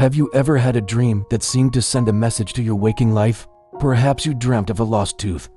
Have you ever had a dream that seemed to send a message to your waking life? Perhaps you dreamt of a lost tooth,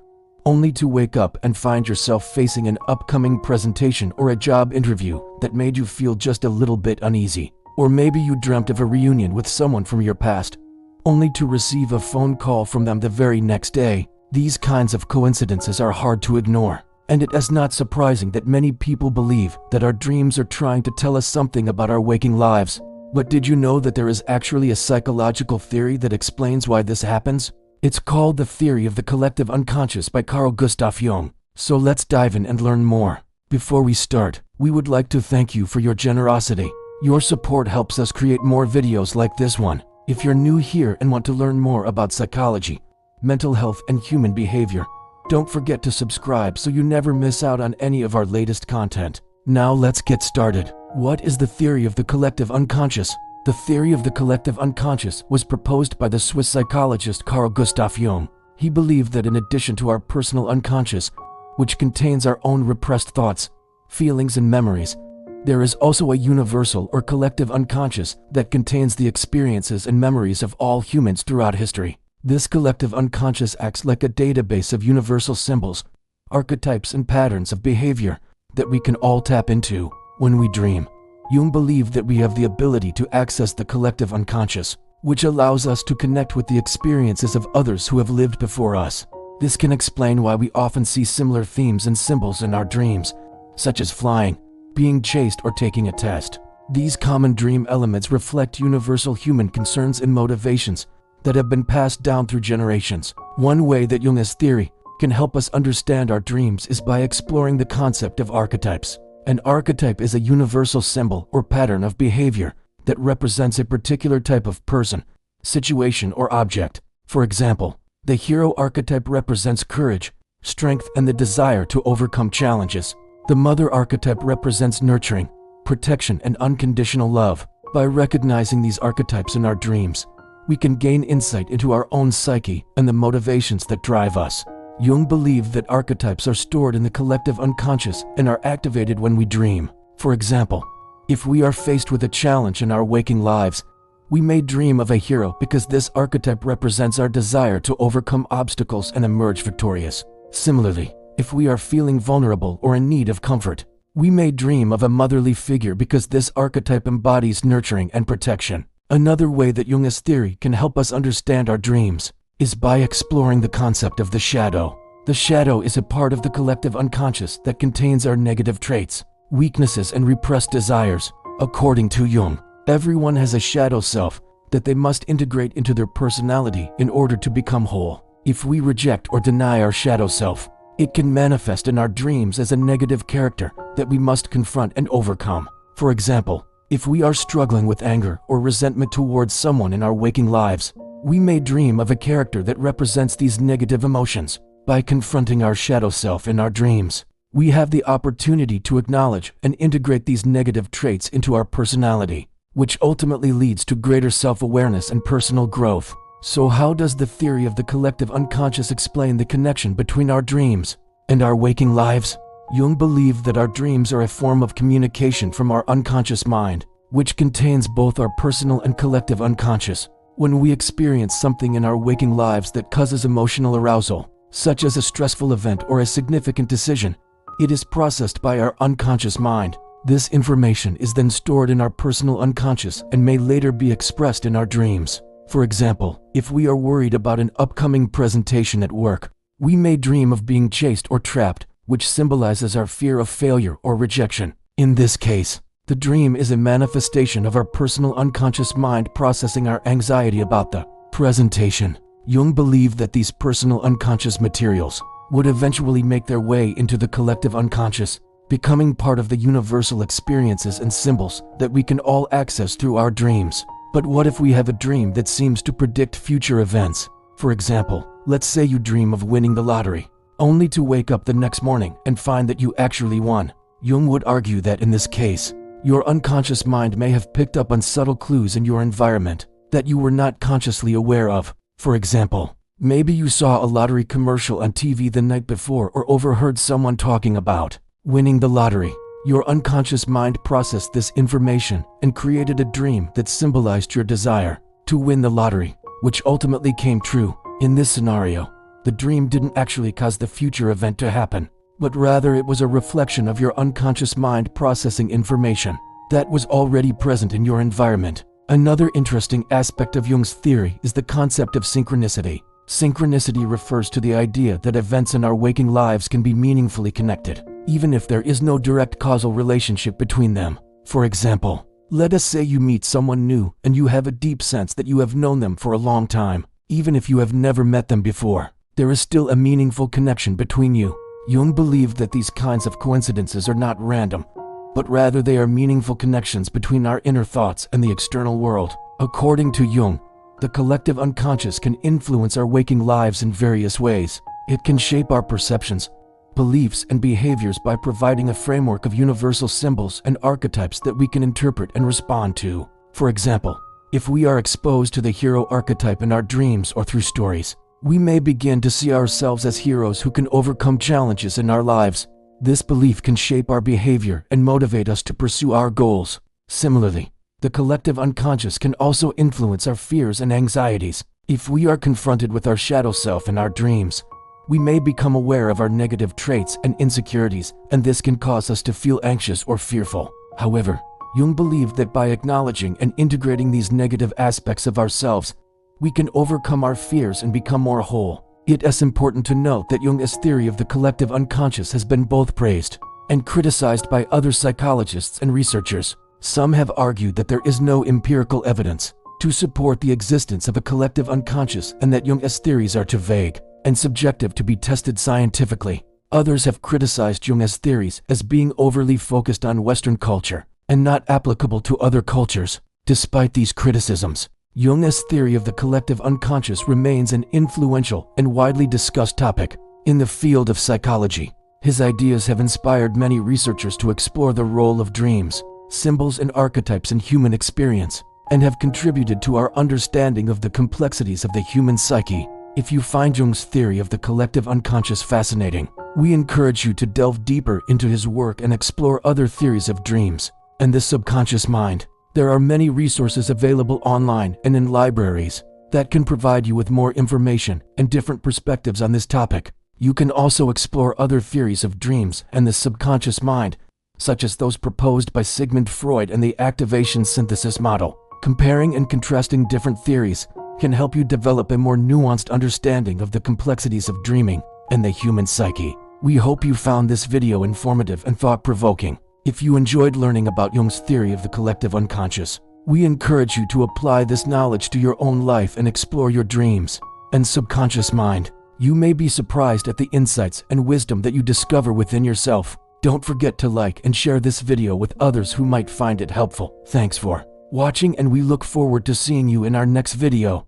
only to wake up and find yourself facing an upcoming presentation or a job interview that made you feel just a little bit uneasy. Or maybe you dreamt of a reunion with someone from your past, only to receive a phone call from them the very next day. These kinds of coincidences are hard to ignore, and it is not surprising that many people believe that our dreams are trying to tell us something about our waking lives. But did you know that there is actually a psychological theory that explains why this happens? It's called the theory of the collective unconscious by Gustav Jung. So let's dive in and learn more. Before we start, we would like to thank you for your generosity. Your support helps us create more videos like this one. If you're new here and want to learn more about psychology, mental health, and human behavior, don't forget to subscribe so you never miss out on any of our latest content. Now let's get started. What is the theory of the collective unconscious? The theory of the collective unconscious was proposed by the Swiss psychologist Gustav Jung. He believed that in addition to our personal unconscious, which contains our own repressed thoughts, feelings, and memories, there is also a universal or collective unconscious that contains the experiences and memories of all humans throughout history. This collective unconscious acts like a database of universal symbols, archetypes, and patterns of behavior that we can all tap into when we dream. Jung believed that we have the ability to access the collective unconscious, which allows us to connect with the experiences of others who have lived before us. This can explain why we often see similar themes and symbols in our dreams, such as flying, being chased, or taking a test. These common dream elements reflect universal human concerns and motivations that have been passed down through generations. One way that Jung's theory can help us understand our dreams is by exploring the concept of archetypes. An archetype is a universal symbol or pattern of behavior that represents a particular type of person, situation, or object. For example, the hero archetype represents courage, strength, and the desire to overcome challenges. The mother archetype represents nurturing, protection, and unconditional love. By recognizing these archetypes in our dreams, we can gain insight into our own psyche and the motivations that drive us. Jung believed that archetypes are stored in the collective unconscious and are activated when we dream. For example, if we are faced with a challenge in our waking lives, we may dream of a hero because this archetype represents our desire to overcome obstacles and emerge victorious. Similarly, if we are feeling vulnerable or in need of comfort, we may dream of a motherly figure because this archetype embodies nurturing and protection. Another way that Jung's theory can help us understand our dreams is by exploring the concept of the shadow. The shadow is a part of the collective unconscious that contains our negative traits, weaknesses, and repressed desires. According to Jung, everyone has a shadow self that they must integrate into their personality in order to become whole. If we reject or deny our shadow self, it can manifest in our dreams as a negative character that we must confront and overcome. For example, if we are struggling with anger or resentment towards someone in our waking lives, we may dream of a character that represents these negative emotions. By confronting our shadow self in our dreams, we have the opportunity to acknowledge and integrate these negative traits into our personality, which ultimately leads to greater self-awareness and personal growth. So how does the theory of the collective unconscious explain the connection between our dreams and our waking lives? Jung believed that our dreams are a form of communication from our unconscious mind, which contains both our personal and collective unconscious. When we experience something in our waking lives that causes emotional arousal, such as a stressful event or a significant decision, it is processed by our unconscious mind. This information is then stored in our personal unconscious and may later be expressed in our dreams. For example, if we are worried about an upcoming presentation at work, we may dream of being chased or trapped, which symbolizes our fear of failure or rejection. In this case, the dream is a manifestation of our personal unconscious mind processing our anxiety about the presentation. Jung believed that these personal unconscious materials would eventually make their way into the collective unconscious, becoming part of the universal experiences and symbols that we can all access through our dreams. But what if we have a dream that seems to predict future events? For example, let's say you dream of winning the lottery, only to wake up the next morning and find that you actually won. Jung would argue that in this case, your unconscious mind may have picked up on subtle clues in your environment that you were not consciously aware of. For example, maybe you saw a lottery commercial on TV the night before or overheard someone talking about winning the lottery. Your unconscious mind processed this information and created a dream that symbolized your desire to win the lottery, which ultimately came true. In this scenario, the dream didn't actually cause the future event to happen, but rather it was a reflection of your unconscious mind processing information that was already present in your environment. Another interesting aspect of Jung's theory is the concept of synchronicity. Synchronicity refers to the idea that events in our waking lives can be meaningfully connected, even if there is no direct causal relationship between them. For example, let us say you meet someone new and you have a deep sense that you have known them for a long time. Even if you have never met them before, there is still a meaningful connection between you. Jung believed that these kinds of coincidences are not random, but rather they are meaningful connections between our inner thoughts and the external world. According to Jung, the collective unconscious can influence our waking lives in various ways. It can shape our perceptions, beliefs, and behaviors by providing a framework of universal symbols and archetypes that we can interpret and respond to. For example, if we are exposed to the hero archetype in our dreams or through stories, we may begin to see ourselves as heroes who can overcome challenges in our lives. This belief can shape our behavior and motivate us to pursue our goals. Similarly, the collective unconscious can also influence our fears and anxieties. If we are confronted with our shadow self in our dreams, we may become aware of our negative traits and insecurities, and this can cause us to feel anxious or fearful. However, Jung believed that by acknowledging and integrating these negative aspects of ourselves, we can overcome our fears and become more whole. It is important to note that Jung's theory of the collective unconscious has been both praised and criticized by other psychologists and researchers. Some have argued that there is no empirical evidence to support the existence of a collective unconscious and that Jung's theories are too vague and subjective to be tested scientifically. Others have criticized Jung's theories as being overly focused on Western culture and not applicable to other cultures. Despite these criticisms, Jung's theory of the collective unconscious remains an influential and widely discussed topic in the field of psychology. His ideas have inspired many researchers to explore the role of dreams, symbols, and archetypes in human experience, and have contributed to our understanding of the complexities of the human psyche. If you find Jung's theory of the collective unconscious fascinating, we encourage you to delve deeper into his work and explore other theories of dreams and the subconscious mind. There are many resources available online and in libraries that can provide you with more information and different perspectives on this topic. You can also explore other theories of dreams and the subconscious mind, such as those proposed by Sigmund Freud and the activation synthesis model. Comparing and contrasting different theories can help you develop a more nuanced understanding of the complexities of dreaming and the human psyche. We hope you found this video informative and thought-provoking. If you enjoyed learning about Jung's theory of the collective unconscious, we encourage you to apply this knowledge to your own life and explore your dreams and subconscious mind. You may be surprised at the insights and wisdom that you discover within yourself. Don't forget to like and share this video with others who might find it helpful. Thanks for watching, and we look forward to seeing you in our next video.